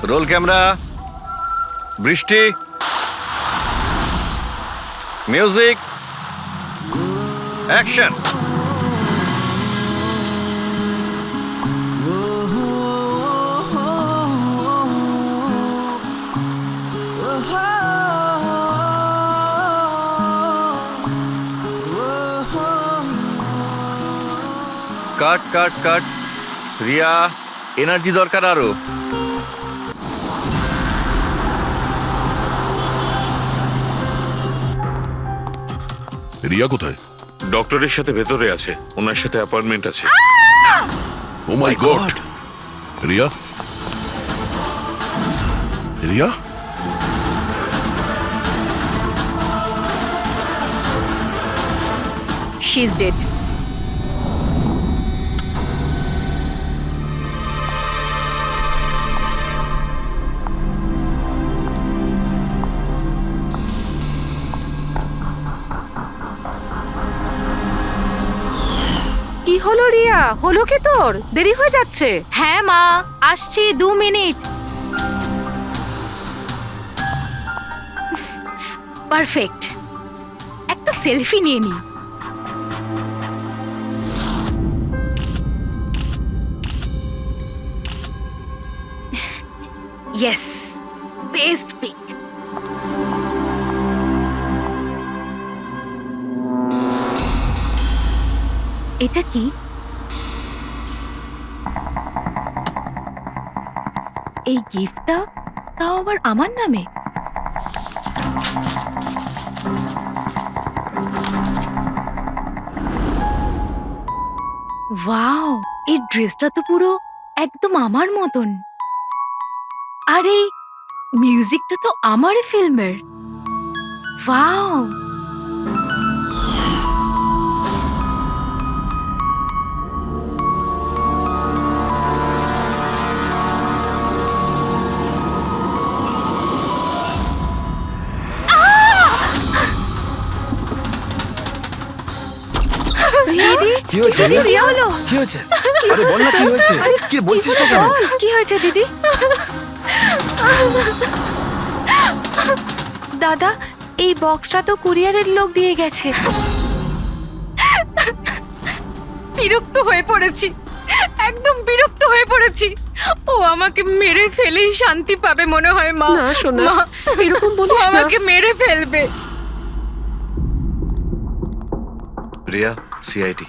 Role camera, বৃষ্টি, music, action. Cut cut cut. Riya, energy দরকার আরো। রিয়া কোথায়? ডক্টরের সাথে ভেতরে আছে, ওনার সাথে অ্যাপয়েন্টমেন্ট আছে। Oh my god! Riya, Riya, She's dead. কি হলো রিয়া? হলো কি তোর? দেরি হয়ে যাচ্ছে। হ্যাঁ মা, আসছি 2 মিনিট। পারফেক্ট। একটা সেলফি নিয়ে নি। Yes, best pic. এটা কি? এই গিফটটা তাও আবার আমার নামে। ওয়াও, এই ড্রেসটা তো পুরো একদম আমার মতন। আর এই মিউজিকটা তো আমারই ফিল্মের। ওয়াও, কি হয়েছে রিয়া হলো। কি হয়েছে? আরে বল না কি হয়েছে? কি বলছিস না কেন? কি হয়েছে দিদি? দাদা, এই বক্সটা তো কুরিয়ারের লোক দিয়ে গেছে। বিরক্ত হয়ে পড়েছি, একদম বিরক্ত হয়ে পড়েছি। ও আমাকে মেরে ফেলেই শান্তি পাবে মনে হয় মা। না সোনা, মা, এরকম ও বলিস না। আমাকে মেরে ফেলবে। রিয়া, সিআইটি।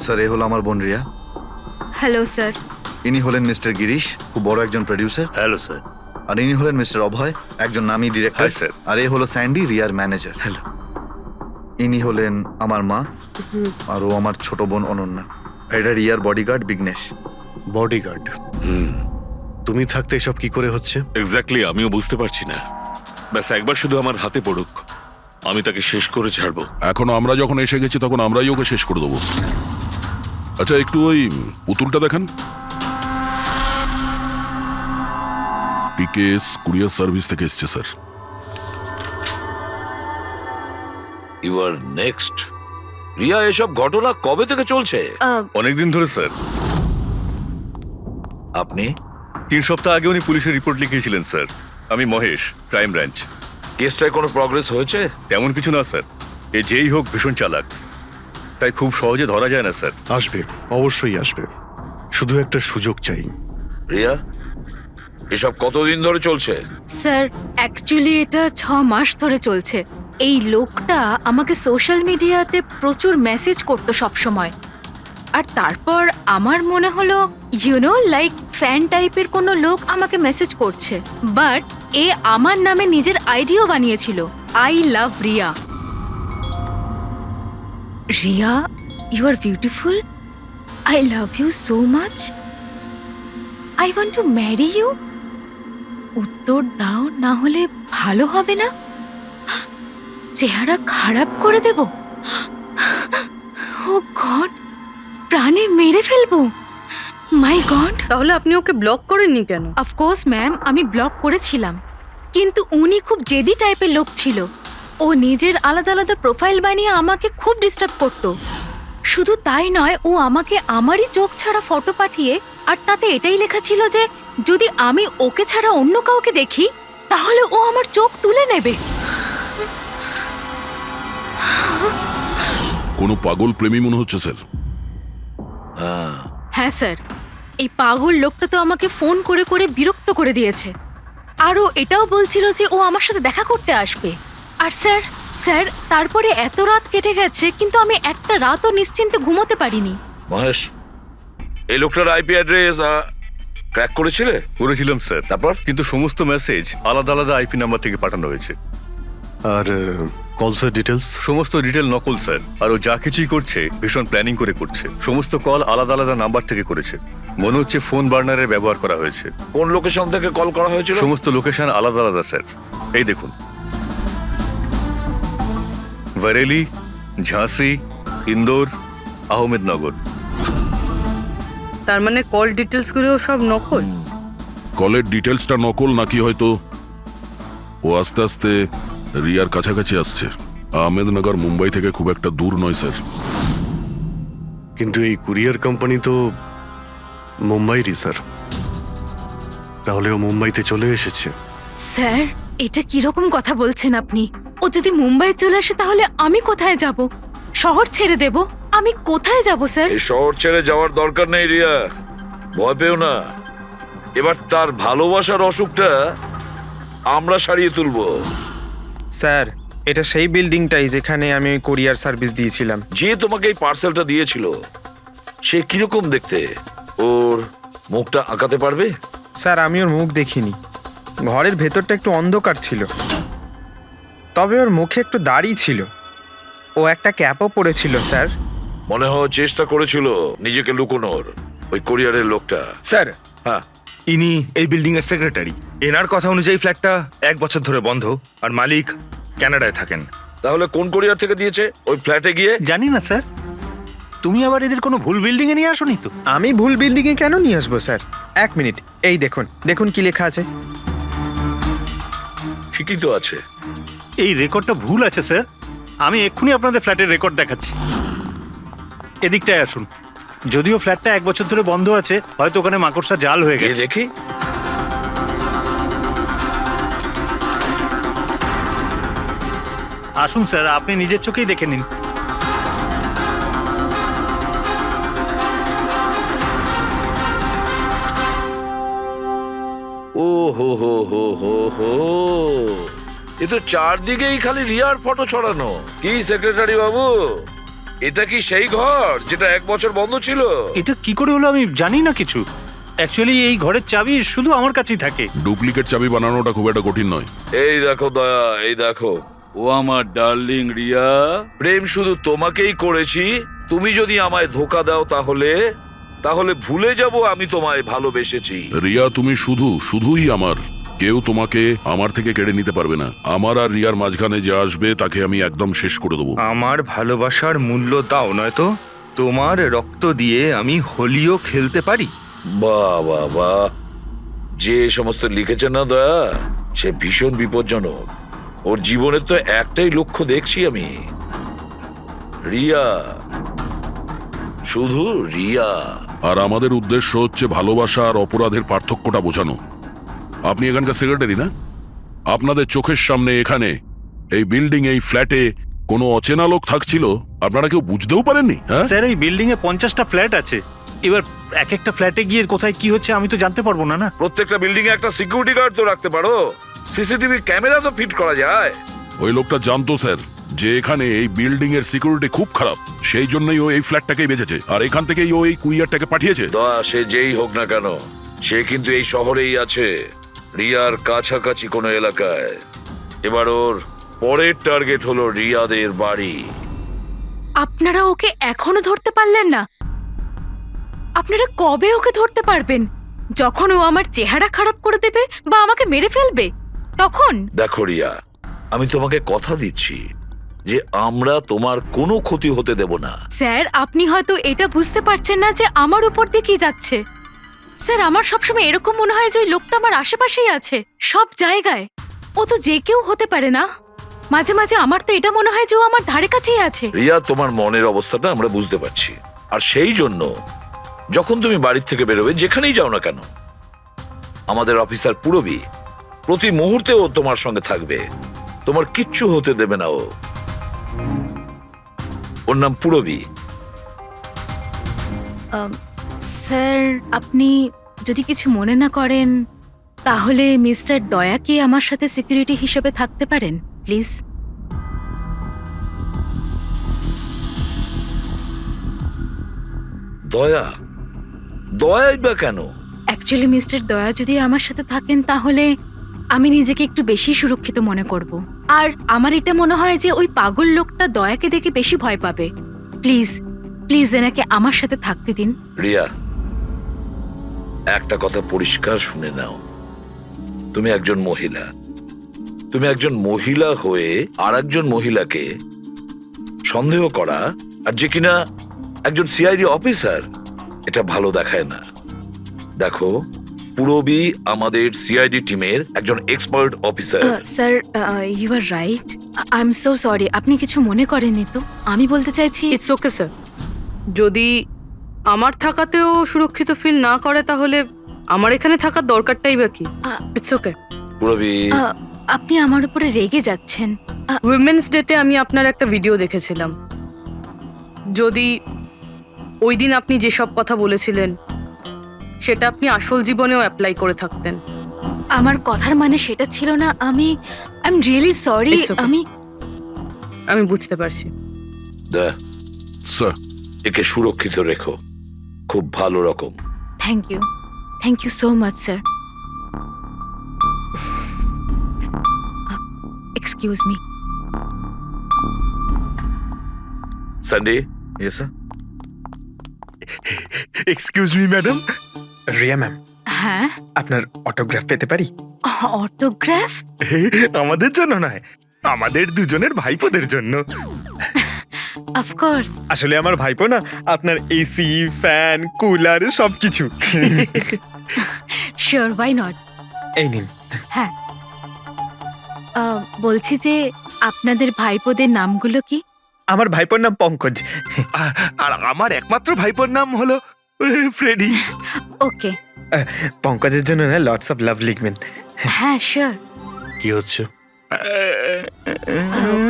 স্যার, এ হলো আমার বোন রিয়া। Hello sir. ইনি হলেন মিস্টার গিরিশ, খুব বড় একজন প্রডিউসার। Hello sir. আর ইনি হলেন মিস্টার অভয়, একজন নামী ডিরেক্টর। Hi, sir. আর এ হলো স্যান্ডি, রিয়ার ম্যানেজার। হ্যালো। ইনি হলেন আমার মা, আর ও আমার ছোট বোন অনন্যা। এটা রিয়ার বডিগার্ড বিঘ্নেশ। বডিগার্ড? তুমি থাকতে এসব কি করে হচ্ছে? এক্স্যাক্টলি, আমিও বুঝতে পারছি না। ব্যাস একবার শুধু আমার হাতে পড়ুক, আমি তাকে শেষ করে ছাড়বো। এখন আমরা যখন এসে গেছি তখন আমরাই ওকে শেষ করে দেবো। আচ্ছা, একটু ওই পুতুলটা দেখান। পিকেএস কুরিয়ার সার্ভিস থেকে এসছে sir. You are next. Riya, এসব ঘটনা কবে থেকে চলছে? অনেকদিন ধরে স্যার। আপনি 3 সপ্তাহ আগে উনি পুলিশের রিপোর্ট লিখিয়েছিলেন স্যার। আমি মহেশ, ক্রাইম ব্রাঞ্চ। কেসটায় কোনো প্রগ্রেস হয়েছে? তেমন কিছু না স্যার। এ যেই হোক ভীষণ চালাক, তাই খুব সহজে ধরা যায় না স্যার। আসবে, অবশ্যই আসবে, শুধু একটা সুযোগ চাই। রিয়া, এসব কতদিন ধরে চলছে? স্যার, অ্যাকচুয়ালি এটা 6 মাস ধরে চলছে। এই লোকটা আমাকে সোশ্যাল মিডিয়াতে প্রচুর মেসেজ করতো সব সময়। আর তারপর আমার মনে হলো লাইক ফ্যান টাইপের কোনো লোক আমাকে মেসেজ করছে। বাট এ আমার নামে নিজের আইডিও বানিয়েছিল, I love Riya. Riya, you are beautiful, I love you so much, I want to marry you. উত্তর দাও, না হলে ভালো হবে না। চেহারা খারাপ করে দেব। ও গড, প্রাণে মেরে ফেলবো। মাই গড। তাহলে আপনি ওকে ব্লক করেননি কেন? অফকোর্স ম্যাম, আমি ব্লক করেছিলাম, কিন্তু উনি খুব জেদি টাইপের লোক ছিল। ও নিজের আলাদা আলাদা প্রোফাইল বানিয়ে আমাকে খুব ডিস্টার্ব করতো। শুধু তাই নয়, ও আমাকে আমারই চোখ ছাড়া ফটো পাঠিয়ে, আর তাতে এটাই লেখা ছিল যে যদি আমি ওকে ছাড়া অন্য কাউকে দেখি তাহলে ও আমার চোখ তুলে নেবে। কোনো পাগল প্রেমী মনে হচ্ছে স্যার। হ্যাঁ স্যার, এই পাগল লোকটা তো আমাকে ফোন করে করে বিরক্ত করে দিয়েছে। আর ও এটাও বলছিল যে ও আমার সাথে দেখা করতে আসবে। আর স্যার স্যার তারপরে এত রাত কেটে গেছে কিন্তু আমি একটা রাতও নিশ্চিন্তে ঘুমোতে পারিনি। মহেশ, এই লোকটার আইপি অ্যাড্রেস ক্র্যাক করেছিলে? করেছিলাম স্যার, তারপর? কিন্তু সমস্ত মেসেজ আলাদা আলাদা আইপি নাম্বার থেকে পাঠানো হয়েছে। আর কলসের ডিটেলস সমস্ত ডিটেল নকল স্যার। আর ও যা কিছুই করছে ভীষণ প্ল্যানিং করে করছে। সমস্ত কল আলাদা আলাদা নাম্বার থেকে করেছে। মনে হচ্ছে ফোন বার্নারের ব্যবহার করা হয়েছে। কোন লোকেশন থেকে কল করা হয়েছিল? সমস্ত লোকেশন আলাদা আলাদা স্যার। এই দেখুন, বরেলি, ঝাঁসি, ইন্দোর, আহমেদনগর। তার মানে কল ডিটেলস গুলো সব নকল। কলের ডিটেলসটা নকল, নাকি হয়তো ও আস্তে আস্তে রিয়ার কাছাকাছি আসছে। আহমেদনগর মুম্বাই থেকে খুব একটা দূর নয় স্যার। কিন্তু এই কুরিয়ার কোম্পানি তো মুম্বাইরই স্যার। তাহলে ও মুম্বাইতে চলে এসেছে। স্যার এটা কিরকম কথা বলছেন আপনি? ও যদি মুম্বাই চলে আসে তাহলে আমি কোথায় যাব? শহর ছেড়ে দেব? আমি কোথায় যাব স্যার? এই শহর ছেড়ে যাওয়ার দরকার নেই রিয়া, ভয় পেও না। এবার তার ভালোবাসার অসুখটা আমরা সারিয়ে তুলবো। স্যার, এটা সেই বিল্ডিংটাই যেখানে আমি ওই কোরিয়ার সার্ভিস দিয়েছিলাম। যে তোমাকে এই পার্সেলটা দিয়েছিল সে কিরকম দেখতে? ওর মুখটা আঁকাতে পারবে? স্যার, আমি ওর মুখ দেখিনি। ঘরের ভেতরটা একটু অন্ধকার ছিল, তবে ওর মুখে একটু দাড়ি ছিল। ও একটা ক্যাপও পরেছিল স্যার। মনে হয় চেষ্টা করেছিল নিজেকে লুকোনোর, ওই কোরিয়ারের লোকটা। স্যার, হ্যাঁ, ইনি এই বিল্ডিং এর সেক্রেটারি। এনার কথা অনুযায়ী ফ্ল্যাটটা 1 বছর ধরে বন্ধ, আর মালিক কানাডায় থাকেন। তাহলে কোন কোরিয়ার থেকে দিয়েছে? ওই ফ্ল্যাটে গিয়ে? জানি না স্যার, তুমি আবার এদের কোনো ভুল বিল্ডিং এ নিয়ে আসোনি তো? আমি ভুল বিল্ডিংয়ে কেন নিয়ে আসবো স্যার? 1 মিনিট, এই দেখুন দেখুন কি লেখা আছে। ঠিকই তো আছে। এই রেকর্ডটা ভুল আছে স্যার। আমি এক্ষুনি আপনাদের ফ্ল্যাটের রেকর্ড দেখাচ্ছি। এদিকটায় আসুন। যদিও ফ্ল্যাটটা 1 বছর ধরে বন্ধ আছে, হয়তো ওখানে মাকড়সা জাল হয়ে এই গেছে। দেখি। আসুন স্যার, আপনি নিজের চোখেই দেখে নিন। ও হো হো হো হো হো, এ তো চারদিকেই খালি রিয়ার ফটো ছড়ানো। কি সেক্রেটারি বাবু, এটা কি সেই ঘর যেটা 1 বছর বন্ধ ছিল? এটা কি করে হলো আমি জানি না কিছু। অ্যাকচুয়ালি এই ঘরের চাবি শুধু আমার কাছেই থাকে। ডুপ্লিকেট চাবি বানানোটা খুব একটা কঠিন নয়। এই দেখো দয়া, এই দেখো। ও আমার ডার্লিং রিয়া, প্রেম শুধু তোমাকেই করেছি। তুমি যদি আমায় ধোকা দাও তাহলে তাহলে ভুলে যাব আমি তোমায় ভালোবেসেছি। রিয়া, তুমি শুধুই আমার। কেউ তোমাকে আমার থেকে কেড়ে নিতে পারবে না। আমার আর রিয়ার মাঝখানে যে আসবে তাকে আমি একদম শেষ করে দেবো। আমার ভালোবাসার মূল্য দাও, নয়তো তোমার রক্ত দিয়ে আমি হোলিও খেলতে পারি। বাহ বাহ বাহ, যে সমস্ত লিখেছে না দয়া, সে ভীষণ বিপজ্জনক। ওর জীবনের তো একটাই লক্ষ্য দেখছি আমি, রিয়া, শুধু রিয়া। আর আমাদের উদ্দেশ্য হচ্ছে ভালোবাসা আর অপরাধের পার্থক্যটা বোঝানো। আপনি এখানকার সেক্রেটারি না? আপনাদের চোখের সামনে এখানে এই বিল্ডিং, এই ফ্ল্যাটে কোনো অচেনা লোক থাকছিল, আপনারা কেউ বুঝতেও পারেননি? হ্যাঁ স্যার, এই বিল্ডিং এ 50টা ফ্ল্যাট আছে। এবার এক একটা ফ্ল্যাটে গিয়ে কোথায় কি হচ্ছে আমি তো জানতে পারবো না। না, প্রত্যেকটা বিল্ডিং এ একটা সিকিউরিটি গার্ড তো রাখতে পারো। সিসিটিভি ক্যামেরা তো ফিট করা যায়। ওই লোকটা জানতো স্যার যে এখানে এই বিল্ডিং এর সিকিউরিটি খুব খারাপ, সেই জন্যই ও এই ফ্ল্যাটটাকেই বেঁচেছে, আর এখান থেকেই ও এই কুরিয়ারটাকে পাঠিয়েছে। দয়া, সে যেই হোক না কেন, সে কিন্তু এই শহরেই আছে, রিয়ার কাছাকাছি কোনো এলাকায়। এবার ওর পরের টার্গেট হলো রিয়াদের বাড়ি। আপনারা ওকে এখনো ধরতে পারলেন না? আপনারা কবে ওকে ধরতে পারবেন? যখন ও আমার চেহারা খারাপ করে দেবে বা আমাকে মেরে ফেলবে তখন? দেখো রিয়া, আমি তোমাকে কথা দিচ্ছি যে আমরা তোমার কোনো ক্ষতি হতে দেব না। স্যার, আপনি হয়তো এটা বুঝতে পারছেন না যে আমার উপর দিয়ে কি যাচ্ছে। স্যার, আমার সবসময় এরকম মনে হয় যে ওই লোকটা আমার আশেপাশেই আছে, সব জায়গায়। ও তো যে কেউ হতে পারে না? মাঝে মাঝে আমার তো এটা মনে হয় যে ও আমার ধারে কাছেই আছে। রিয়া, তোমার মনের অবস্থাটা আমরা বুঝতে পারছি, আর সেই জন্য যখন তুমি বাড়ির থেকে বেরোবে, যেখানেই যাও না কেন, আমাদের অফিসার পুরবী প্রতি মুহূর্তে ও তোমার সঙ্গে থাকবে, তোমার কিচ্ছু হতে দেবে না ও। ওর নাম পুরবী। স্যার, আপনি যদি কিছু মনে না করেন তাহলে মিস্টার দয়াকে আমার সাথে সিকিউরিটি হিসেবে থাকতে পারেন প্লিজ। দয়া? দয়াই বা কেন? অ্যাকচুয়ালি মিস্টার দয়া যদি আমার সাথে থাকেন তাহলে আমি নিজেকে একটু বেশি সুরক্ষিত মনে করব। আর আমার এটা মনে হয় যে ওই পাগল লোকটা দয়াকে দেখে বেশি ভয় পাবে। প্লিজ প্লিজ এনাকে আমার সাথে থাকতে দিন। রিয়া, একটা কথা পরিষ্কার শুনে নাও, তুমি একজন মহিলা। তুমি একজন মহিলা হয়ে আর একজন মহিলাকে সন্দেহ করা, আর যে কিনা একজন সিআইডি অফিসার, এটা ভালো দেখায় না। দেখো, পুরবী আমাদের সিআইডি টিমের একজন expert officer. Sir, you are right. I am so sorry. আপনি কিছু মনে করেননি তো? আমি বলতে চাইছি ইটস ওকে স্যার। যদি আমার থাকাতেও সুরক্ষিত ফিল না করে তাহলে আমার এখানে থাকার দরকারটাই বা কি? It's okay. পুরবী, আপনি আমার উপরে রেগে যাচ্ছেন। উইমেন্স ডেতে আমি আপনার একটা ভিডিও দেখেছিলাম। যদি ওই দিন আপনি যেসব কথা বলেছিলেন সেটা আপনি আসল জীবনেও অ্যাপ্লাই করে থাকতেন। আমার কথার মানে সেটা ছিল না। I am really sorry. It's okay. আমি বুঝতে পারছি। স্যার, একে সুরক্ষিত রেখো, খুব ভালো রকম। Thank you so much sir. Excuse me. Sunday. Yes sir. Excuse me madam. Riya ma'am, হ্যাঁ, আপনার অটোগ্রাফ পেতে পারি? অটোগ্রাফ? আমাদের জন্য নয়, আমাদের দুজনের ভাইপোদের জন্য। অফকোর্স। আসলে আমার ভাইপো না আপনার এসি, ফ্যান, কুলার সবকিছু। Sure, why not. এই নিন। হ্যাঁ, বলছি যে আপনাদের ভাইপোদের নামগুলো কি? আমার ভাইপোর নাম পঙ্কজ, আর আমার একমাত্র ভাইপোর নাম হলো ফ্রেডি। ওকে। পঙ্কজের জন্য না লটস অফ লাভ লিখবেন। হ্যাঁ, শিওর। কি হচ্ছে?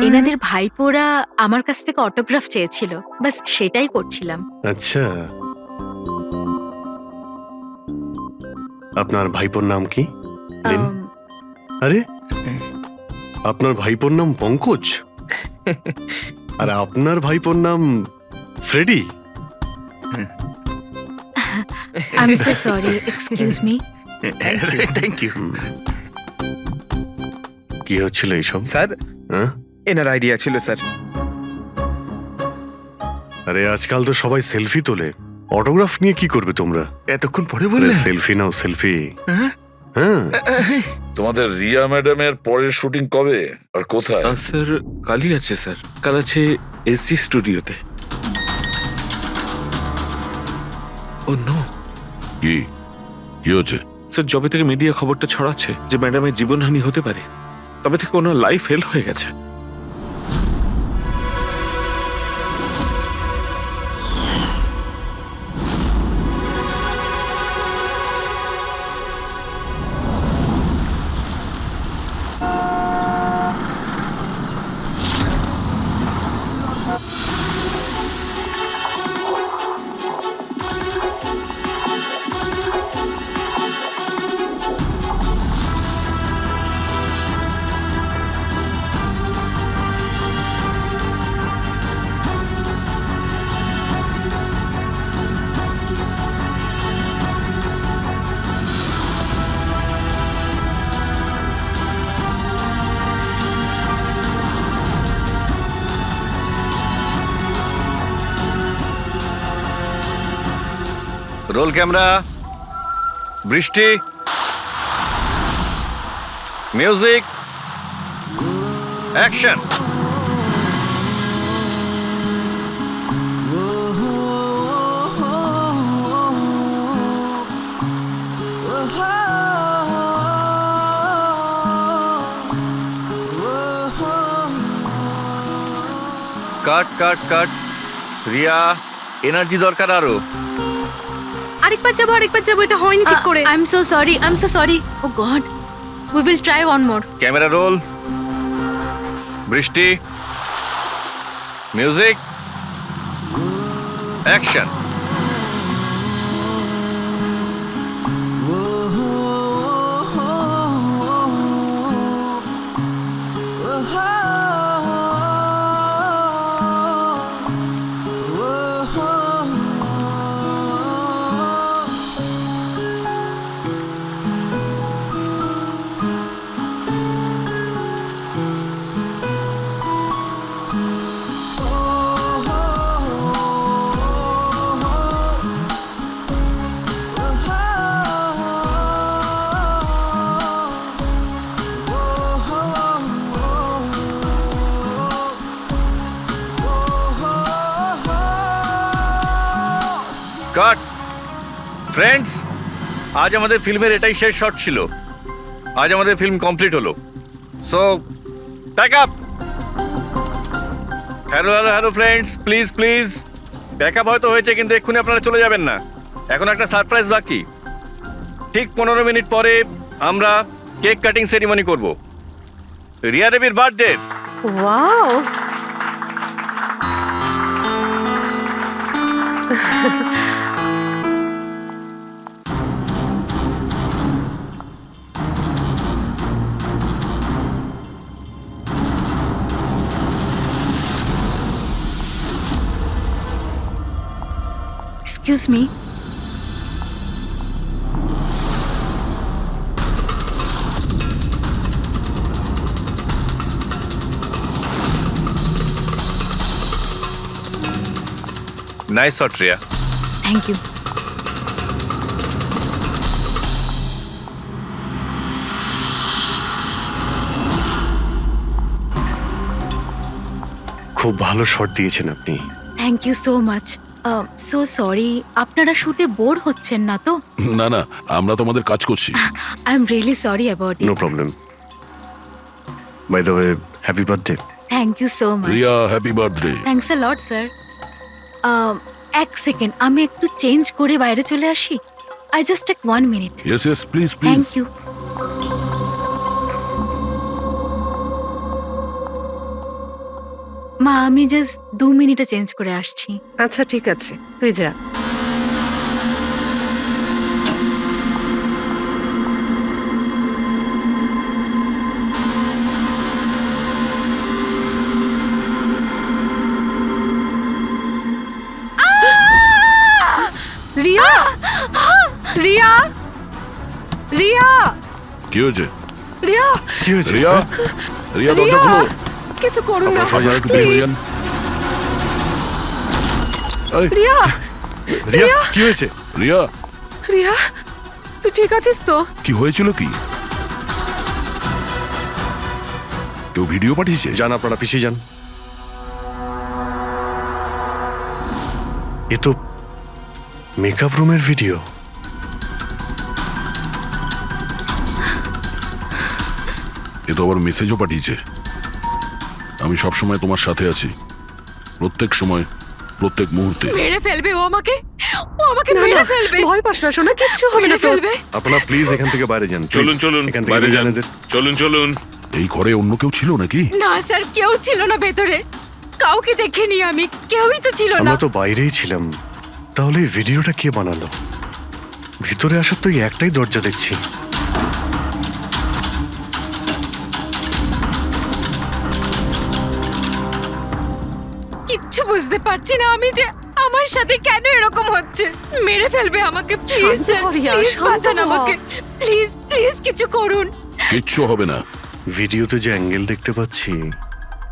এনাদের ভাইপোরা আমার কাছ থেকে অটোগ্রাফ চেয়েছিল, বাস সেটাই করছিলাম। আচ্ছা, আপনার ভাইপোর নাম কি? দিন। আম, আরে, আপনার ভাইপোর নাম পঙ্কজ আর আপনার ভাইপোর নাম Freddy? I'm so sorry. Excuse me. Thank you. কি হচ্ছিল এইসব? স্যার, হ্যাঁ? এনার আইডিয়া ছিল স্যার। আরে আজকাল তো সবাই সেলফি তোলে, অটোগ্রাফ নিয়ে কি করবে তোমরা? এতক্ষণ পরে বললেন? সেলফি নাও, সেলফি। হ্যাঁ, তোমাদের রিয়া ম্যাডামের পরের শুটিং কবে আর কোথায়? স্যার, কালই আছে স্যার। কাল আছে এসি স্টুডিওতে। ও নো কি কি হচ্ছে? স্যার, যবে থেকে মিডিয়া খবরটা ছড়াচ্ছে যে ম্যাডামের জীবনহানি হতে পারে, তবে থেকে ওনার লাইফ ফেল হয়ে গেছে। রোল ক্যামেরা, বৃষ্টি, music, action. Cut cut cut. Riya, energy দরকার আরো। আরেকবার যাবো, এটা হয়নি ঠিক করে। I am so sorry oh God we will try one more. Camera roll, বৃষ্টি, মিউজিক, অ্যাকশন। কাট। ফ্রেন্ডস, আজ আমাদের ফিল্মের এটাই শেষ শট ছিল। আজ আমাদের ফিল্ম কমপ্লিট হলো। So pack up. Hello friends, please pack up হয়তো হয়েছে, কিন্তু এক্ষুনি আপনারা চলে যাবেন না। এখন একটা সারপ্রাইজ বাকি। ঠিক 15 মিনিট পরে আমরা কেক কাটিং সেরিমনি করব রিয়া দেবীর birthday. Wow, excuse me, nice shot Riya. Thank you. খুব ভালো শট দিয়েছেন আপনি। Thank you so much. So sorry, আপনারা শুটে বোর হচ্ছেন না তো? না, আমরা তো আমাদের কাজ করছি। I am really sorry about it. No problem. By the way, happy birthday. Thank you so much. Riya, happy birthday. Thanks a lot sir. এক সেকেন্ড, আমি একটু চেঞ্জ করে বাইরে চলে আসি। I just take 1 minute. Yes please thank you. মা, আমি just 2 মিনিটে চেঞ্জ করে আসছি। আচ্ছা ঠিক আছে, তুই যা। রিয়া, রিয়া, রিয়া, কি হয়েছে? রিয়া, কি হয়েছে? রিয়া দরজা খুলো। কিছু করুন না। আপনারা একটু পিছনে যান। এই, রিয়া, রিয়া, কি হয়েছে? রিয়া, রিয়া, তুই ঠিক আছিস তো? কি হয়েছিল কি? কেউ ভিডিও পাঠিয়েছে? যান, আপনারা পিছিয়ে যান। এ তো মেকআপ রুমের ভিডিও। এ তো আবার মেসেজও পাঠিয়েছে। আমি সব সময় তোমার সাথে আছি, প্রত্যেক সময়, প্রত্যেক মুহূর্তে। মেরে ফেলবে ও আমাকে মেরে ফেলবে। ভয় পাস না সোনা, কিচ্ছু হবে না মেরে তোর। ফেলবে। আপনারা প্লিজ এখান থেকে বাইরে যান। চলুন এখান থেকে বাইরে যান। যান এদের। চলুন। এই ঘরে অন্য কেউ ছিল নাকি? না স্যার, কেউ ছিল না ভেতরে। কাউকে দেখিনি আমি, কেউই তো ছিল না। আমরা তো বাইরেই ছিলাম। তাহলে এই ভিডিওটা কে বানালো? ভিতরে আসার তো এই একটাই দরজা দেখছি। কিচ্ছু বুঝতে পারছি না আমি যে আমার সাথে কেন এরকম হচ্ছে। মেরে ফেলবে আমাকে, প্লিজ শান্ত হ রিয়া, শান্ত বাঁচান হ। আমাকে, প্লিজ কিছু করুন। কিচ্ছু হবে না। ভিডিওতে যে অ্যাঙ্গেল দেখতে পাচ্ছি,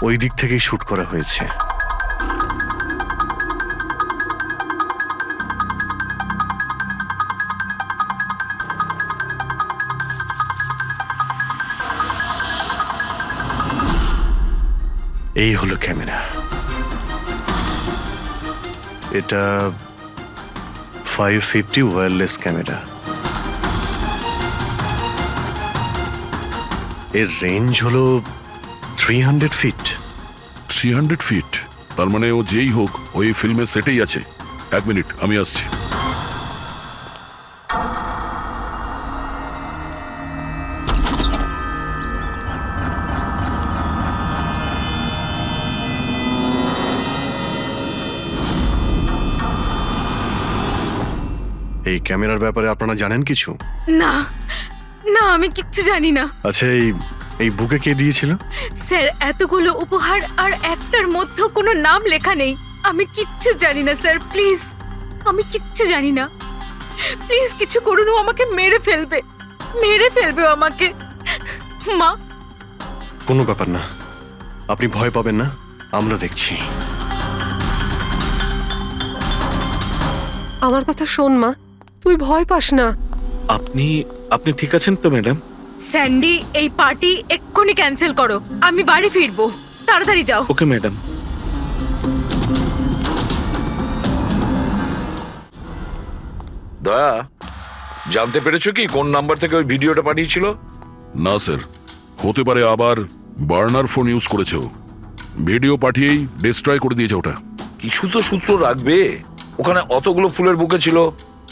ওই দিক থেকেই শুট করা হয়েছে। এই হলো ক্যামেরা। এটা 550 ওয়্যারলেস ক্যামেরা। এর রেঞ্জ হলো 300 ফিট। 300 ফিট? তার মানে ও যেই হোক ওই ফিল্মের সেটেই আছে। 1 মিনিট, আমি আসছি। এই ক্যামেরার ব্যাপারে আপনারা জানেন কিছু? না না, আমি কিচ্ছু জানি না আচ্ছা, এই বুকে কে দিয়েছিল? স্যার। এতগুলো উপহার আর একটার মধ্যে কোনো নাম লেখা নেই। আমি কিচ্ছু জানি না স্যার, প্লিজ। আমি কিচ্ছু জানি না, প্লিজ কিছু করুন। ও আমাকে মেরে ফেলবে, মেরে ফেলবে ও আমাকে। মা, কোনো ব্যাপার না, আপনি ভয় পাবেন না, আমরা দেখছি। আমার কথা শোন মা, তুই ভয় পাস না। আপনি ঠিক আছেন তো ম্যাডাম? স্যান্ডি, এই পার্টি এক্ষুনি ক্যান্সেল করো। আমি বাড়ি ফিরবো, তাড়াতাড়ি যাও। Okay madam. দয়া, জানতে পেরেছো কি কোন নাম্বার থেকে ওই ভিডিওটা পাঠিয়েছিল? না স্যার, হতে পারে আবার বার্নার ফোন ইউজ করেছে ও। ভিডিও পাঠিয়েই ডিস্ট্রয় করে দিয়েছে ওটা। কিছু তো সূত্র রাখবে। ওখানে অতগুলো ফুলের বুকে ছিল,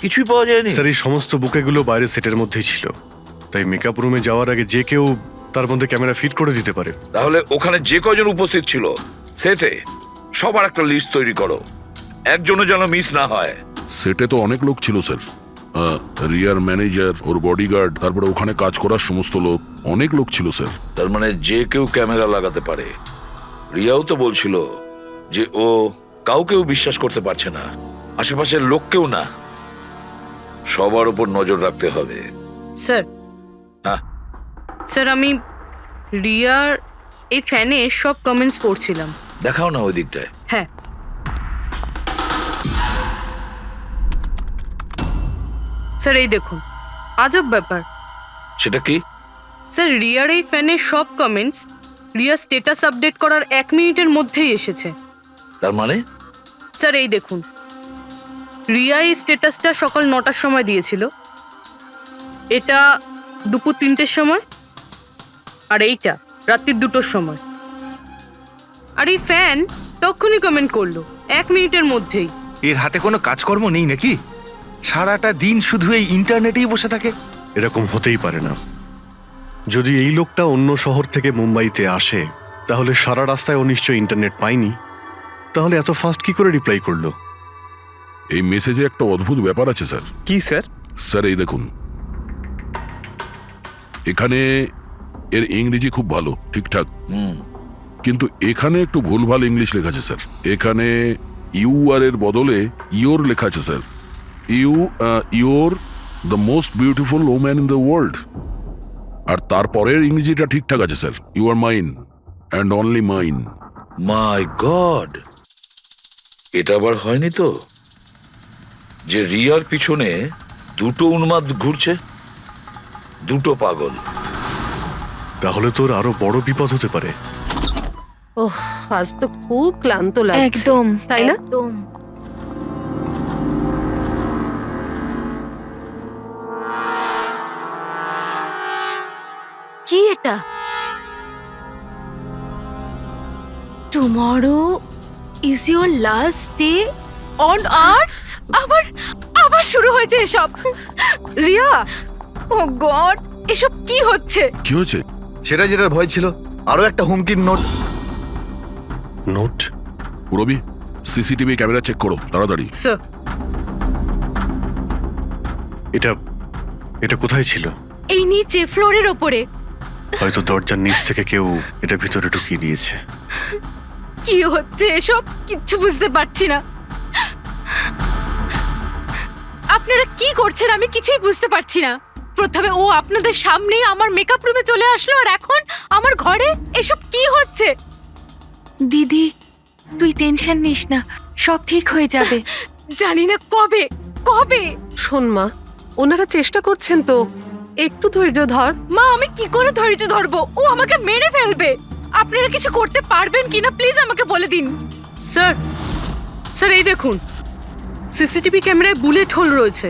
কিছুই পাওয়া যায়নি। স্যার, এই সমস্ত বুকেগুলো বাইরে সেটের মধ্যেই ছিল, তাই মেকআপ রুমে যাওয়ার আগে যে কেউ তার মধ্যে ক্যামেরা ফিট করে দিতে পারে। তাহলে ওখানে যে কয়জন উপস্থিত ছিল সেটে সবার একটা লিস্ট তৈরি করো, একজনও যেন মিস না হয়। সেটে তো অনেক লোক ছিল স্যার, রিয়ার ম্যানেজার, ওর বডিগার্ড, তারপরে ওখানে কাজ করার সমস্ত লোক, অনেক লোক ছিল স্যার। তার মানে যে কেউ ক্যামেরা লাগাতে পারে। রিয়াও তো বলছিল যে ও কাউকেও বিশ্বাস করতে পারছে না, আশেপাশের লোককেও না। সবার উপর নজর রাখতে হবে। স্যার, হ্যাঁ স্যার আমি রিয়ার এই ফ্যানে সব কমেন্টস পড়ছিলাম। দেখাও না ওই দিকটায়। হ্যাঁ, স্যার এই দেখুন, আজব ব্যাপার। সেটা কি? স্যার, রিয়ার এই ফ্যানের সব কমেন্টস রিয়া স্ট্যাটাস আপডেট করার 1 মিনিটের মধ্যেই এসেছে। তার মানে? স্যার এই দেখুন, রিয়া এই স্ট্যাটাসটা সকাল 9টার সময় দিয়েছিল, এটা দুপুর 3টের সময়, আর এইটা রাত্রির 2টোর সময়। আর এই ফ্যান তখনই কমেন্ট করলো 1 মিনিটের মধ্যেই। এর হাতে কোনো কাজকর্ম নেই নাকি? সারাটা দিন শুধু এই ইন্টারনেটেই বসে থাকে। এরকম হতেই পারে না। যদি এই লোকটা অন্য শহর থেকে মুম্বাইতে আসে, তাহলে সারা রাস্তায় ও নিশ্চয়ই ইন্টারনেট পায়নি, তাহলে এত ফাস্ট কি করে রিপ্লাই করলো? এই মেসেজে একটা অদ্ভুত ব্যাপার আছে স্যার। কি স্যার? স্যার এই দেখুন, এখানে এর ইংরেজি খুব ভালো, ঠিকঠাক, কিন্তু এখানে একটু ভুলভাল ইংলিশ লেখা আছে স্যার। এখানে ইউ আর এর বদলে ইয়োর লেখা আছে sir. Your the most beautiful woman in the world. আর তারপরের ইংরেজিটা ঠিকঠাক আছে sir, you are mine and only mine. My god, এটা আবার হয়নি তো যে রিয়ার পিছনে দুটো উন্মাদ ঘুরছে, দুটো পাগল? তাহলে তোর আরো বড় বিপদ হতে পারে। ওহ, আজ তো খুব ক্লান্ত লাগছে। একদম, তাই না? একদম। কি এটা? Tomorrow is your last day on earth. আবার আবার শুরু হয়েছে এসব। রিয়া, ও গড, এসব কি হচ্ছে? কি হয়েছে? সেটা যেটার ভয় ছিল, আরো একটা হুমকির নোট। নোট? রবি, সিসিটিভি ক্যামেরা চেক করো তাড়াতাড়ি। স্যার, এটা কোথায় ছিল? এই নিচে ফ্লোরের ওপরে। হয়তো দরজার নিচ থেকে কেউ এটা ভিতরে ঢুকিয়ে দিয়েছে। কি হচ্ছে এসব? কিচ্ছু বুঝতে পারছি না। আপনারা কি করছেন আমি কিছুই বুঝতে পারছি না। প্রথমে ও আপনাদের সামনেই আমার মেকআপ রুমে চলে আসলো, আর এখন আমার ঘরে এসব কি হচ্ছে? দিদি, তুই টেনশন নিস না, সব ঠিক হয়ে যাবে। জানি না কবে কবে। শোন মা, ওনারা চেষ্টা করছেন তো, একটু ধৈর্য ধর। মা, আমি কি করে ধৈর্য ধরবো? ও আমাকে মেরে ফেলবে। আপনারা কিছু করতে পারবেন কিনা প্লিজ আমাকে বলে দিন। স্যার, স্যার এই দেখুন, সিসিটিভি ক্যামেরায় বুলেট হোল রয়েছে।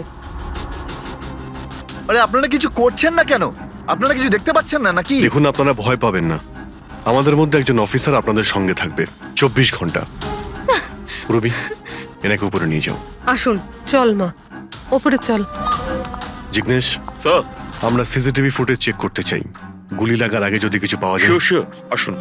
আরে আপনারা কিছু করছেন না কেন? আপনারা কিছু দেখতে পাচ্ছেন না নাকি? দেখুন, আপনারা ভয় পাবেন না, আমাদের মধ্যে একজন অফিসার আপনাদের সঙ্গে থাকবে 24 ঘন্টা। রবি, এনাকে উপরে নিয়ে যাও। আসুন। চল মা, ওপরে চল। জিগ্নেশ স্যার, আমরা সিসিটিভি ফুটেজ চেক করতে চাই। গুলি লাগার আগে যদি কিছু পাওয়া যায়। শিওর শিওর, আসুন।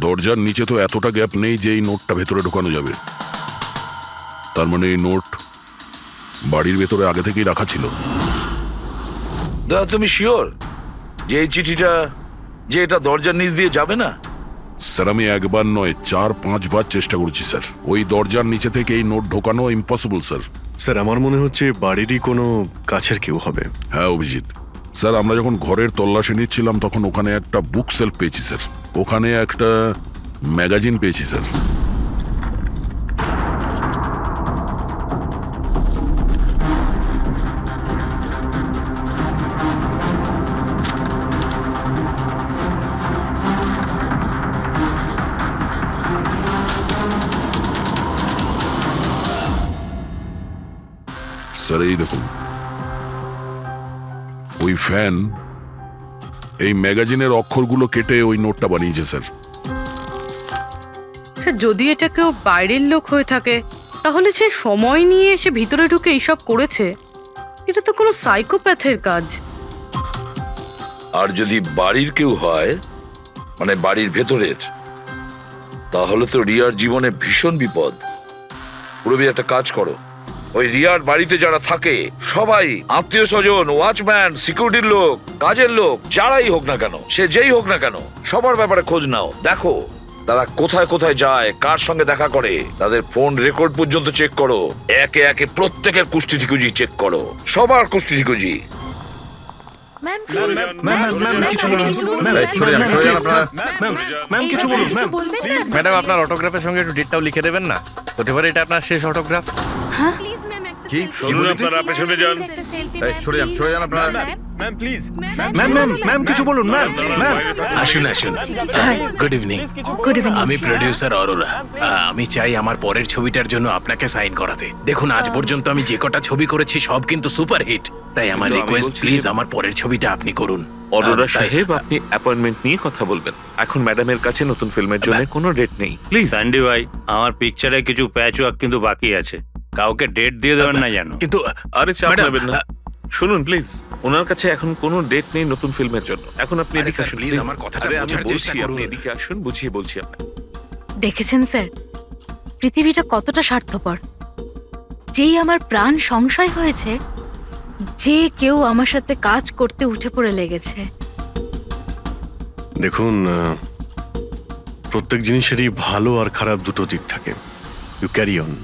দরজার নিচে তো এতটা গ্যাপ নেই যে এই নোটটা ভেতরে ঢোকানো যাবে। তার মানে এই নোট বাড়ির ভেতরে আগে থেকেই রাখা ছিল। দাদা তুমি শিওর যে এই চিঠিটা যে এটা দরজার নিচ দিয়ে যাবে না? স্যার আমি একবার নয় 4-5 বার চেষ্টা করেছি স্যার। ওই দরজার নিচে থেকে এই নোট ঢোকানো ইম্পসিবল স্যার। স্যার আমার মনে হচ্ছে বাড়িরই কোনো কাছের কেউ হবে। হ্যাঁ অভিজিৎ স্যার, আমরা যখন ঘরের তল্লাশি নিচ্ছিলাম তখন ওখানে একটা বুক সেলফ পেয়েছি স্যার। ওখানে একটা ম্যাগাজিন পেয়েছি স্যার। স্যার এই দেখুন, ওই ফ্যান এই ম্যাগাজিনের অক্ষরগুলো কেটে ওই নোটটা বানিয়েছে স্যার। স্যার যদি এটা কেউ বাইরের লোক হয়ে থাকে তাহলে সে সময় নিয়ে এসে ভিতরে ঢুকে এইসব করেছে, এটা তো কোনো সাইকোপ্যাথের কাজ। আর যদি বাড়ির কেউ হয়, মানে বাড়ির ভেতরের, তাহলে তো রিয়ার জীবনে ভীষণ বিপদ। পুরবি একটা কাজ করো, ওই রিয়ার বাড়িতে যারা থাকে সবাই আত্মীয় স্বজন, ওয়াচম্যান, সিকিউরিটির লোক, কাজের লোক, যারাই হোক না কেন, সে যেই হোক না কেন, সবার ব্যাপারে খোঁজ নাও। দেখো তারা কোথায় কোথায় যায়, কার সঙ্গে দেখা করে, তাদের ফোন রেকর্ড পর্যন্ত চেক করো। একে একে প্রত্যেকের কুষ্টি ঠিকুজি চেক করো, সবার কুষ্টি ঠিকুজি। ম্যাডাম আপনার অটোগ্রাফের সঙ্গে একটু ডেটটাও লিখে দেবেন না? হতে পারে এটা আপনার শেষ অটোগ্রাফ। শুনুন আপনারা পেছনে যান। ম্যাম কিছু বলুন ম্যাম। আসুন আসুন। Good evening. Good evening. আমি প্রোডিউসার অরোরা। আমি চাই আমার পরের ছবিটার জন্য আপনাকে সাইন করাতে। দেখুন আজ পর্যন্ত আমি যে কটা ছবি করেছি সব কিন্তু সুপারহিট, তাই আমার রিকোয়েস্ট প্লিজ আমার পরের ছবিটা আপনি করুন। অরোরা সাহেব আপনি অ্যাপয়েন্টমেন্ট নিয়ে কথা বলবেন। এখন ম্যাডামের কাছে নতুন ফিল্মের জন্য কোনো ডেট নেই, প্লিজ। স্যান্ডি ভাই আমার পিকচারে কিছু প্যাচ ওয়ার্ক কিন্তু বাকি আছে, কাউকে ডেট দিয়ে দেবেন না জানো। কিন্তু আরে চাপ ম্যাডাম, নেবেন না, শুনুন প্লিজ। ওনার কাছে এখন কোনো ডেট নেই নতুন ফিল্মের জন্য। এখন আপনি আরে এদিকে স্যার, আসুন প্লিজ আমার কথাটা আরে আমি বোঝার চেষ্টা বলছি, আপনি করুন। এদিকে আসুন, বুঝিয়ে বলছি আপনাকে। দেখেছেন স্যার, পৃথিবীটা কতটা স্বার্থপর। যেই আমার প্রাণ সংশয় হয়েছে, যে কেউ আমার সাথে কাজ করতে উঠে পড়ে লেগেছে। দেখুন প্রত্যেক জিনিসেরই ভালো আর খারাপ দুটো দিক থাকে। You carry on.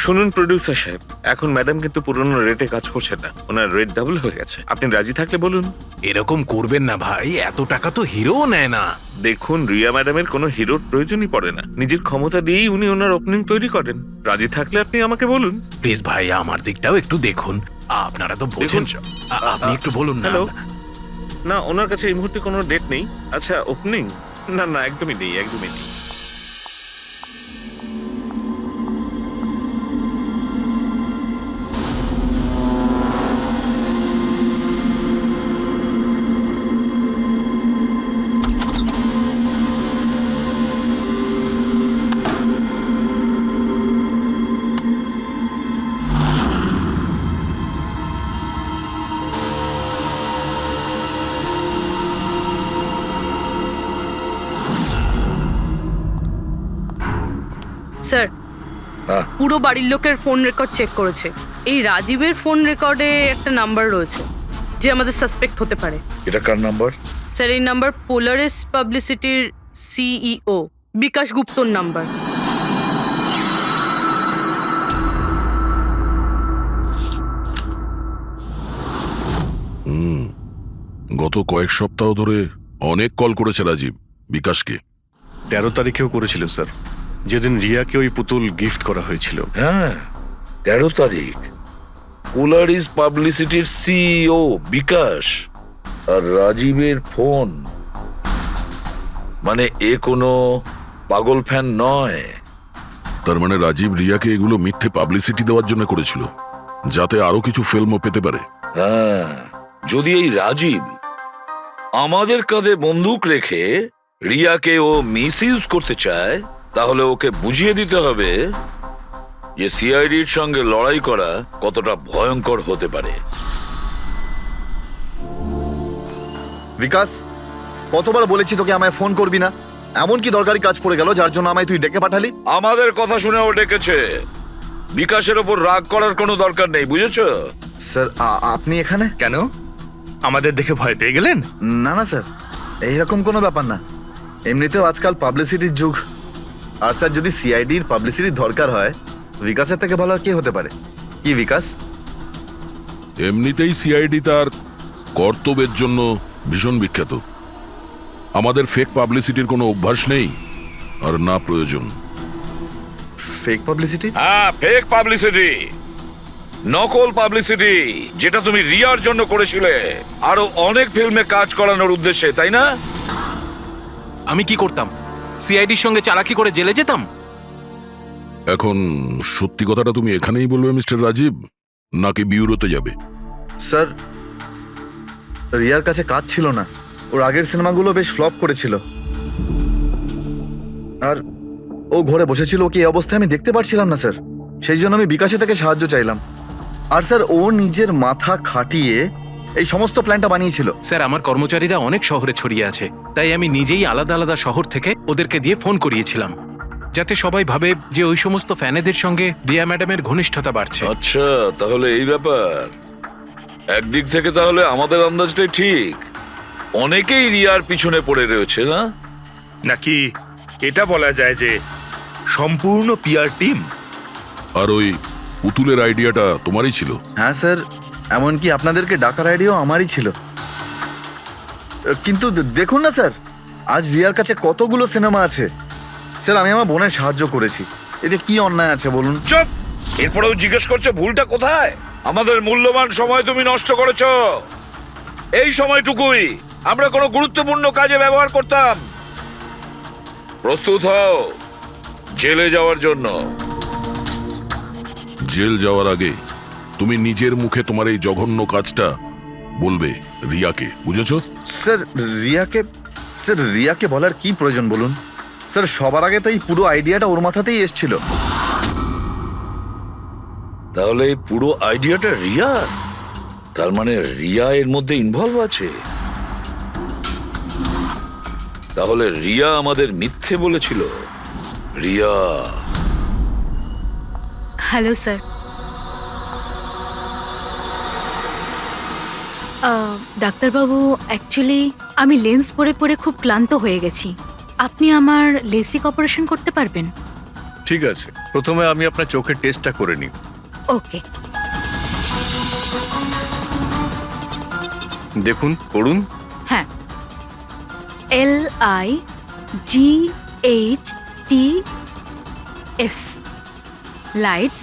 শুনুন প্রোডিউসার সাহেব, এখন ম্যাডাম কিন্তু পুরনো রেটে কাজ করছে না, ওনার রেট ডাবল হয়ে গেছে। আপনি রাজি থাকলে বলুন। এরকম করবেন না ভাই, এত টাকা তো হিরো নেয় না। দেখুন রিয়া ম্যাডামের কোনো হিরোর প্রয়োজনই পড়ে না, নিজের ক্ষমতা দিয়েই উনি ওনার ওপেনিং তৈরি করেন। রাজি থাকলে আপনি আমাকে বলুন। প্লিজ ভাই আমার দিকটাও একটু দেখুন, আপনারা তো বোঝেন। আপনি একটু বলুন না। হ্যালো, না ওনার কাছে এই মুহূর্তে কোনো ডেট নেই। আচ্ছা ওপেনিং, না না একদমই নেই, একদমই নেই। স্যার হ্যাঁ। পুরো বাড়ির লোকের ফোন রেকর্ড চেক করেছে। এই রাজীবের ফোন রেকর্ডে একটা নাম্বার রয়েছে যে আমাদের সাসপেক্ট হতে পারে। এটা কার নাম্বার? স্যার এই নাম্বার পোলারিস পাবলিসিটির সিইও বিকাশ গুপ্তর নাম্বার। গত কয়েক সপ্তাহ ধরে অনেক কল করেছে রাজীব বিকাশকে। 13 তারিখেও করেছিল স্যার, যেদিন রিয়াকে ওই পুতুল গিফট করা হয়েছিল। হ্যাঁ 13 তারিখ। পোলারিস পাবলিসিটির সিইও বিকাশ আর রাজীবের ফোন, মানে এ কোনো পাগল ফ্যান নয়। তার মানে রাজীব রিয়াকে এগুলো মিথ্যে পাবলিসিটি দেওয়ার জন্য করেছিল, যাতে আরো কিছু ফিল্মও পেতে পারে। হ্যাঁ, যদি এই রাজীব আমাদের কাঁধে বন্দুক রেখে রিয়াকে ও মিসইউজ করতে চায়, তাহলে ওকে বুঝিয়ে দিতে হবে যে সিআইডির সঙ্গে লড়াই করা কতটা ভয়ঙ্কর হতে পারে। বিকাশ, কতবার বলেছি তোকে আমায় ফোন করবি না? এমন কি দরকারি কাজ পড়ে গেল যার জন্য আমায় তুই ডেকে পাঠালি? আমাদের কথা শুনে ও ডেকেছে। বিকাশের ওপর রাগ করার কোনো দরকার নেই, বুঝেছো? স্যার আপনি এখানে? কেন আমাদের দেখে ভয় পেয়ে গেলেন? না না স্যার, এইরকম কোনো ব্যাপার না। এমনিতেও আজকাল পাবলিসিটির যুগ। আর স্যার, যদি সিআইডির পাবলিসিটির দরকার হয়, বিকাশের থেকে ভালো আর কে হতে পারে? কি বিকাশ? এমনিতেই সিআইডি তার কর্তব্যের জন্য ভীষণ বিখ্যাত। আমাদের ফেক পাবলিসিটির কোনো অভ্যাস নেই, আর না প্রয়োজন। Fake publicity? হ্যাঁ, ফেক পাবলিসিটি, নকল পাবলিসিটি, যেটা তুমি রিয়ার জন্য করেছিলে আরো অনেক ফিল্মে কাজ করানোর উদ্দেশ্যে, তাই না? আমি কি করতাম? সিআইডির সঙ্গে চালাকি করে জেলে যেতাম? এখন সত্যি কথাটা তুমি এখানেই বলবে মিস্টার রাজীব, নাকি বিউরোতে যাবে? স্যার, রিয়ার কাছে কাজ ছিল না। ওর আগের সিনেমাগুলো বেশ ফ্লপ করেছিল, আর ও ঘরে বসেছিল। ওকে এই অবস্থায় আমি দেখতে পারছিলাম না স্যার, সেই জন্য আমি বিকাশে থেকে সাহায্য চাইলাম। আর স্যার, ও নিজের মাথা খাটিয়ে এই সমস্ত প্ল্যানটা বানিয়েছিল। স্যার, আমার কর্মচারীরা অনেক শহরে ছড়িয়ে আছে, তাই আমি নিজেই আলাদা আলাদা শহর থেকে ওদেরকে দিয়ে ফোন করিয়েছিলাম, যাতে সবাই ভাবে যে ওই সমস্ত ফ্যানেদের সঙ্গে রিয়া ম্যাডামের ঘনিষ্ঠতা বাড়ছে। আচ্ছা, তাহলে এই ব্যাপার। একদিক থেকে তাহলে আমাদের আন্দাজটাই ঠিক, অনেকেই রিয়ার পিছনে পড়ে রয়েছে, না? নাকি এটা বলা যায় যে সম্পূর্ণ পিআর টিম? আর ওই পুতুলের আইডিয়াটা তোমারই ছিল? হ্যাঁ স্যার, এমনকি আপনাদেরকে ডাকার আইডিয়াও আমারই ছিল। কিন্তু দেখুন না স্যার, আজ রিয়ার কাছে কতগুলো সিনেমা আছে। স্যার, আমি আমার বোনের সাহায্য করেছি, এতে কি অন্যায় আছে বলুন? চুপ! এরপরেও জিজ্ঞেস করছো ভুলটা কোথায়? আমাদের মূল্যবান সময় তুমি নষ্ট করেছো। এই সময়টুকুই আমরা কোনো গুরুত্বপূর্ণ কাজে ব্যবহার করতাম। প্রস্তুত হও জেলে যাওয়ার জন্য। জেল যাওয়ার আগে তুমি নিজের মুখে তোমার এই জঘন্য কাজটা বলবে রিয়াকে, বুঝেছো? স্যার, রিয়াকে বলার কি প্রয়োজন বলুন? স্যার, সবার আগে তো এই পুরো আইডিয়াটা ওর মাথাতেই এসেছিল। তাহলে এই পুরো আইডিয়াটা রিয়ার? তার মানে রিয়া এর মধ্যে ইনভলভ আছে। তাহলে রিয়া আমাদের মিথ্যে বলেছিল। রিয়া। Hello sir. ডাক্তারবাবু, অ্যাকচুয়ালি আমি লেন্স পরে পরে খুব ক্লান্ত হয়ে গেছি। আপনি আমার লেসিক অপারেশন করতে পারবেন? ঠিক আছে, প্রথমে আমি আপনার চোখের টেস্টটা করে নিই। ওকে। দেখুন, পড়ুন। হ্যাঁ, LIGHTS, lights.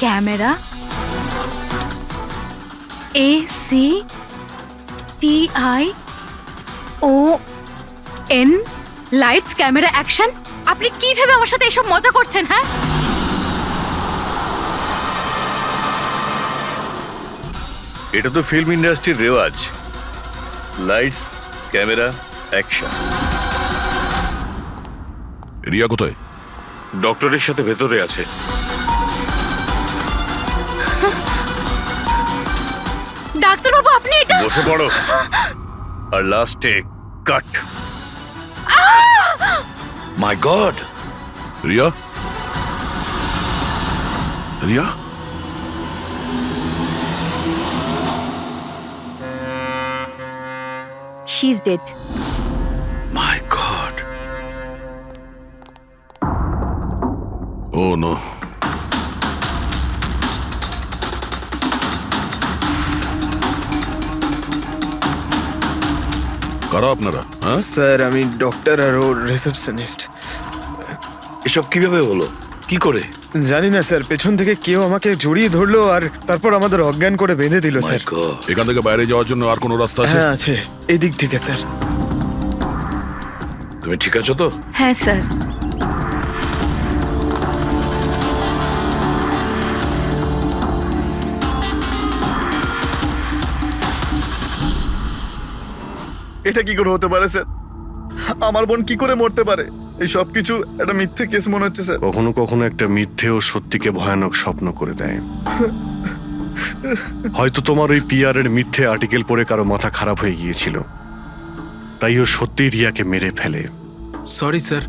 CAMERA, camera. ACTION, lights, camera, action. আপনি কি ভেবে আমার সাথে এসব মজা করছেন? হ্যাঁ, এটা তো ফিল্ম ইন্ডাস্ট্রির রেওয়াজ। Lights, camera, action. রিয়া কোথায়? ডক্টরের সাথে ভেতরে আছে। ডাক্তারবাবু, আপনি এটা বসে পড়ো। আর লাস্টে cut. My god! Riya? Riya? She is dead. My god! Oh no. কারা আপনারা? হ্যাঁ স্যার, আমি ডক্টর আর ওর রিসেপশনিস্ট। এসব কিভাবে হলো? কি করে? জানি না স্যার, পেছন থেকে কেউ আমাকে জড়িয়ে ধরলো আর তারপর আমাদের অজ্ঞান করে বেঁধে দিল স্যার। এখান থেকে বাইরে যাওয়ার জন্য আর কোনো রাস্তা আছে? হ্যাঁ আছে, এদিক থেকে স্যার। তুমি ঠিক আছো তো? হ্যাঁ স্যার। এটা কি করে হতে পারে স্যার? আমার বোন কি করে মরতে পারে? এই সব কিছু একটা মিথ্যে কেস মনে হচ্ছে স্যার। কখনো কখনো একটা মিথ্যেও সত্যিকে ভয়ানক স্বপ্ন করে দেয়। হয়তো তোমার ওই পিআর এর মিথ্যে আর্টিকেল পড়ে কারো মাথা খারাপ হয়ে গিয়েছিল, তাই ও সত্যি রিয়াকে মেরে ফেলে। সরি স্যার,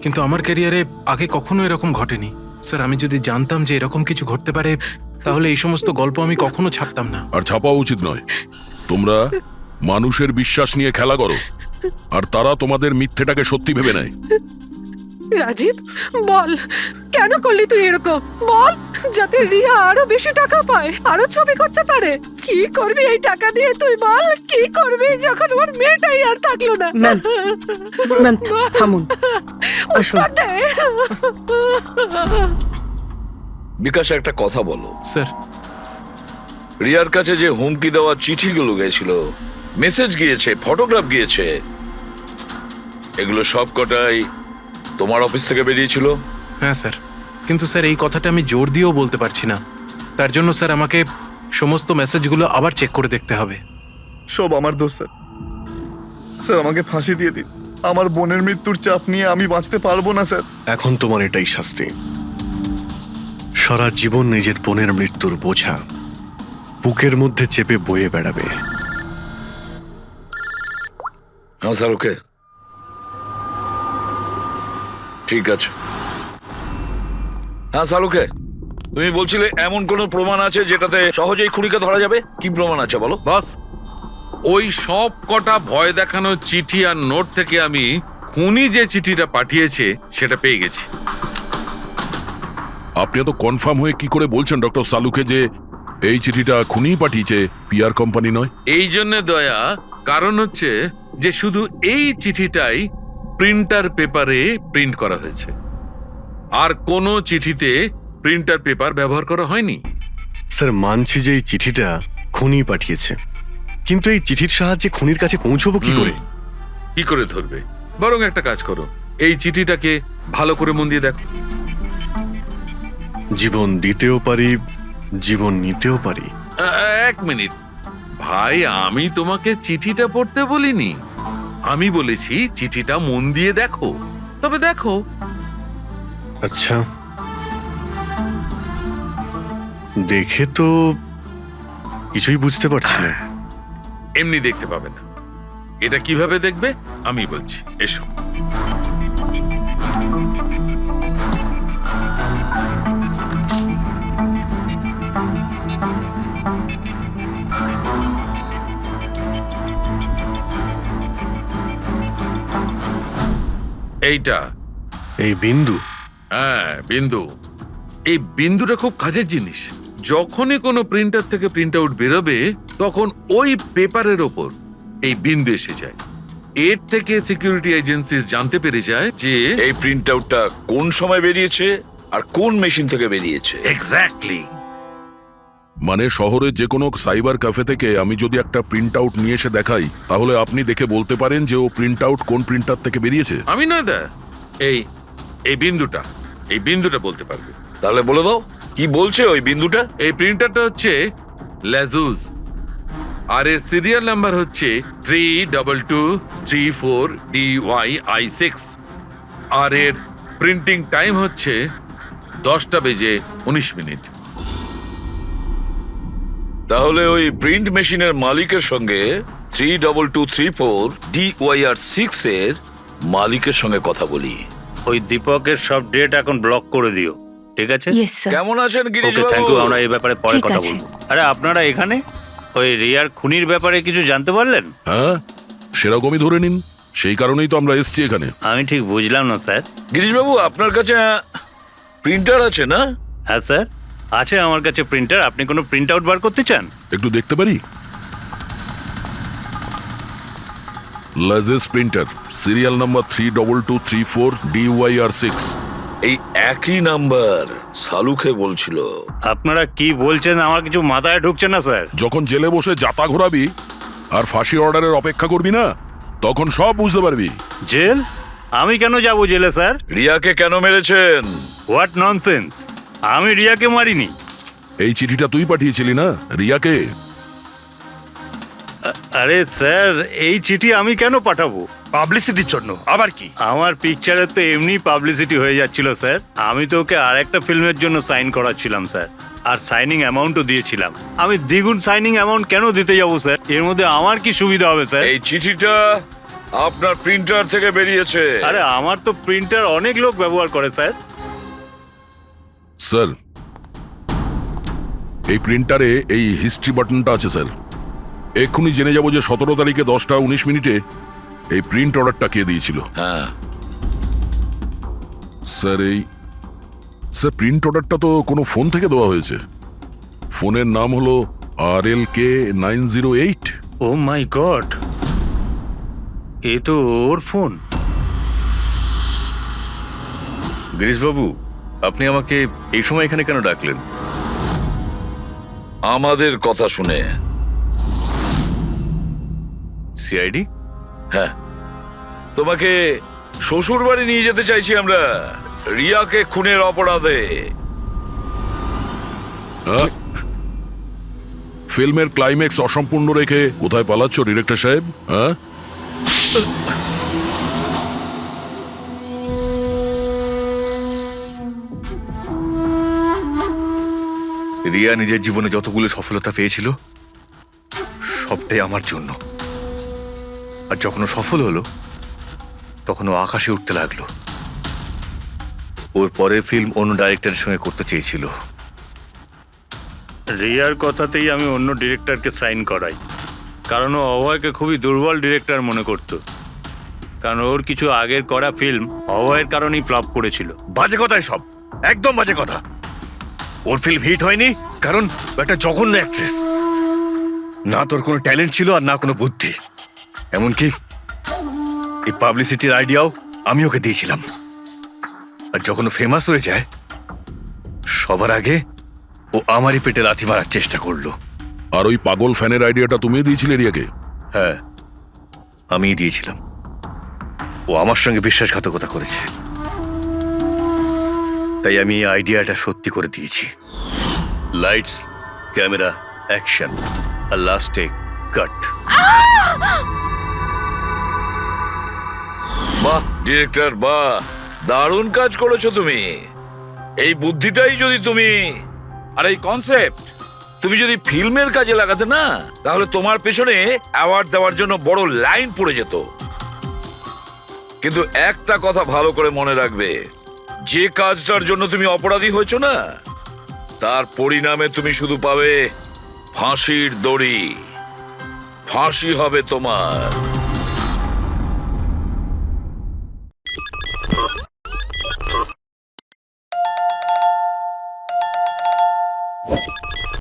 কিন্তু আমার ক্যারিয়ারে আগে কখনো এরকম ঘটেনি স্যার। আমি যদি জানতাম যে এরকম কিছু ঘটতে পারে তাহলে এই সমস্ত গল্প আমি কখনো ছাপতাম না। আর ছাপাও উচিত নয়। তোমরা মানুষের বিশ্বাস নিয়ে খেলা করো, আর তারা তোমাদের মিথ্যেটাকে সত্যি ভেবে নেয়। রাজীব বল, কেন করলি তুই এরকম? বল, যাতে রিয়া আরো বেশি টাকা পায়, আরো ছবি করতে পারে। কি করবি এই টাকা দিয়ে তুই বল? কি করবি যখন ওর মেয়েটাই আর থাকলো না? ম্যাম থামুন, আসুন। উত্তর দে। বিকাশ, একটা কথা বলো। স্যার, রিয়ার কাছে যে হুমকি দেওয়া চিঠিগুলো গিয়েছিল, মেসেজ গিয়েছে, ফটোগ্রাফ গিয়েছে, এগুলো সব কটাই তোমার অফিস থেকে বেরিয়েছিল? হ্যাঁ স্যার, কিন্তু স্যার এই কথাটা আমি জোর দিয়েও বলতে পারছি না। তার জন্য স্যার আমাকে সমস্ত মেসেজগুলো আবার চেক করে দেখতে হবে। সব আমার দোষ স্যার। স্যার আমাকে ফাঁসি দিয়ে দিন। আমার বোনের মৃত্যুর চাপ নিয়ে আমি বাঁচতে পারবো না স্যার। এখন তোমার এটাই শাস্তি। সারা জীবন নিজের বোনের মৃত্যুর বোঝা বুকের মধ্যে চেপে বয়ে বেড়াবে। হ্যাঁ স্যার, ওকে, ঠিক আছে। হ্যাঁ স্যার, ওকে। তুমি বলছিলে এমন কোনো প্রমাণ আছে যেটাতে সহজেই খুনিকে ধরা যাবে? কি প্রমাণ আছে বলো? বস, ওই সব কটা ভয় দেখানো চিঠি আর নোট থেকে আমি খুনি যে চিঠিটা পাঠিয়েছে সেটা পেয়ে গেছি। আপনি এত কনফার্ম হয়ে কি করে বলছেন ডক্টর সালুকে যে এই চিঠিটা খুনিই পাঠিয়েছে, পিআর কোম্পানি নয়? এই জন্য দয়া, কারণ হচ্ছে যে শুধু এই চিঠিটাই প্রিন্টার পেপারে প্রিন্ট করা হয়েছে, আর কোনো চিঠিতে প্রিন্টার পেপার ব্যবহার করা হয়নি। স্যার মানছি যে এই চিঠিটা খুনি পাঠিয়েছে, কিন্তু এই চিঠির সাহায্যে খুনির কাছে পৌঁছবো কি করে? কি করে ধরবে? বরং একটা কাজ করো, এই চিঠিটাকে ভালো করে মন দিয়ে দেখো। জীবন দিতেও পারি, জীবন নিতেও পারি। এক মিনিট ভাই, আমি তোমাকে চিঠিটা পড়তে বলিনি, আমি বলেছি চিঠিটা মন দিয়ে দেখো। তবে দেখো। আচ্ছা, দেখে তো কিছুই বুঝতে পারছি না। এমনি দেখতে পাবে না, এটা কিভাবে দেখবে আমি বলছি, এসো। এইটা এই বিন্দু? হ্যাঁ, বিন্দু। এই বিন্দুটা খুব কাজের জিনিস। যখনই কোনো প্রিন্টার থেকে প্রিন্ট আউট বেরোবে তখন ওই পেপারের ওপর এই বিন্দু এসে যায়। এর থেকে সিকিউরিটি এজেন্সিস জানতে পেরে যায় যে এই প্রিন্ট আউটটা কোন সময় বেরিয়েছে আর কোন মেশিন থেকে বেরিয়েছে। এক্স্যাক্টলি। মানে শহরের যে কোনো সাইবার ক্যাফে থেকে আমি যদি একটা প্রিন্ট আউট নিয়ে এসে দেখাই, তাহলে আপনি দেখে বলতে পারেন যে ও প্রিন্ট আউট কোন প্রিন্টার থেকে বেরিয়েছে? আমি নয় দা, এই এই বিন্দুটা বলতে পারবে। তাহলে বলে দাও কি বলছে ওই বিন্দুটা। এই প্রিন্টারটা হচ্ছে লেজুস, আর এর সিরিয়াল নাম্বার হচ্ছে 32234DYI6, আর এর প্রিন্টিং টাইম হচ্ছে 10:19। তাহলে ওই প্রিন্ট মেশিনের মালিকের সঙ্গে 32234DYR6 এর মালিকের সঙ্গে কথা বলি। ওই দীপকের সব ডেট এখন ব্লক করে দিও, ঠিক আছে? Yes sir. কেমন আছেন গিরিশ ওকে, থ্যাংক বাবু? ইউ। আমরা এই ব্যাপারে পরে ঠিক কথা আছে। বলবো। আরে আপনারা এখানে ওই রিয়ার খুনির ব্যাপারে কিছু জানতে পারলেন? হ্যাঁ, সেরকমই ধরে নিন। সেই কারণেই তো আমরা এসছি এখানে। আমি ঠিক বুঝলাম না স্যার। গিরিশ বাবু, আপনার কাছে প্রিন্টার আছে না? হ্যাঁ স্যার, আছে আমার কাছে প্রিন্টার। আপনি কোনো প্রিন্ট আউট বার করতে চান? একটু দেখতে পারি? লেজেস প্রিন্টার, সিরিয়াল নাম্বার 32234DYR6। এই একই নাম্বার সালুকে বলছিল। আপনারা কি বলছেন আমার কিছু মাথায় ঢুকছে না স্যার। যখন জেলে বসে জাতা ঘোরাবি আর ফাঁসি অর্ডারের অপেক্ষা করবি না, তখন সব বুঝতে পারবি। জেল? আমি কেন যাব জেলে স্যার? রিয়াকে কেন মেরেছেন? What nonsense! আমি রিয়াকে মারিনি। এই চিঠিটা তুই পাঠিয়েছিলি না রিয়াকে? আরে স্যার, এই চিঠি আমি কেন পাঠাবো? পাবলিসিটির জন্য আবার কি? আমার পিকচারের তো এমনি পাবলিসিটি হয়ে যাচ্ছিল স্যার। আমি তো ওকে আর একটা ফিল্মের জন্য সাইন করাচ্ছিলাম স্যার, আর সাইনিং অ্যামাউন্টও দিয়েছিলাম। আমি দ্বিগুণ সাইনিং অ্যামাউন্ট কেন দিতে যাবো স্যার? এর মধ্যে আমার কি সুবিধা হবে স্যার? এই চিঠিটা আপনার প্রিন্টার থেকে বেরিয়েছে। আরে আমার তো প্রিন্টার অনেক লোক ব্যবহার করে স্যার। স্যার, এই প্রিন্টারে এই হিস্ট্রি বাটনটা আছে স্যার। এক্ষুনি জেনে যাব যে 17 তারিখে 10:19 এই প্রিন্ট অর্ডারটা কে দিয়েছিল। হ্যাঁ স্যার প্রিন্ট অর্ডারটা তো কোনো ফোন থেকে দেওয়া হয়েছে। ফোনের নাম হলো RLK908। ও মাই গড, এ তো ওর ফোন। গিরিশবাবু, আপনি আমাকে এই সময় এখানে কেন ডাকলেন? আমাদের কথা শুনে। সিআইডি? হ্যাঁ, তোমাকে শ্বশুর বাড়ি নিয়ে যেতে চাইছি আমরা, রিয়াকে খুনের অপরাধে। ফিল্মের ক্লাইম্যাক্স অসম্পূর্ণ রেখে কোথায় পালাচ্ছ ডিরেক্টর সাহেব? হ্যাঁ, রিয়া নিজের জীবনে যতগুলো সফলতা পেয়েছিল সবটাই আমার জন্য। আর যখন ও সফল হলো তখন ও আকাশে উঠতে লাগলো। ওর পরের ফিল্ম অন্য ডাইরেক্টরের সঙ্গে করতে চেয়েছিল। রিয়ার কথাতেই আমি অন্য ডিরেক্টরকে সাইন করাই, কারণ ও অভয়কে খুবই দুর্বল ডিরেক্টর মনে করত। কারণ ওর কিছু আগের করা ফিল্ম অভয়ের কারণেই ফ্লপ করেছিল। বাজে কথাই সব, একদম বাজে কথা। ওর ফিল্ম হিট হয়নি কারণ ও একটা জঘন্য অ্যাক্ট্রেস। না তোর কোনো ট্যালেন্ট ছিল আর না কোনো বুদ্ধি। এমনকি এই পাবলিসিটির আইডিয়াও আমি ওকে দিয়েছিলাম। আর যখন ও ফেমাস হয়ে যায় সবার আগে ও আমারই পেটে লাথি মারার চেষ্টা করলো। আর ওই পাগল ফ্যানের আইডিয়াটা তুমিই দিয়েছিলে রিয়াকে? হ্যাঁ, আমিই দিয়েছিলাম। ও আমার সঙ্গে বিশ্বাসঘাতকতা করেছে, তাই আমি এই আইডিয়াটা সত্যি করে দিয়েছি। লাইটস, ক্যামেরা, অ্যাকশন, আর লাস্টে কাট। বাহ ডিরেক্টর, বাহ, দারুণ কাজ করেছো তুমি। এই বুদ্ধিটাই যদি তুমি আর এই কনসেপ্ট তুমি যদি ফিল্মের কাজে লাগাতে না, তাহলে তোমার পেছনে অ্যাওয়ার্ড দেওয়ার জন্য বড় লাইন পড়ে যেত। কিন্তু একটা কথা ভালো করে মনে রাখবে, যে কাজটার জন্য তুমি অপরাধী হয়েছো না, তার পরিণামে তুমি শুধু পাবে ফাঁসির দড়ি। ফাঁসি হবে তোমার।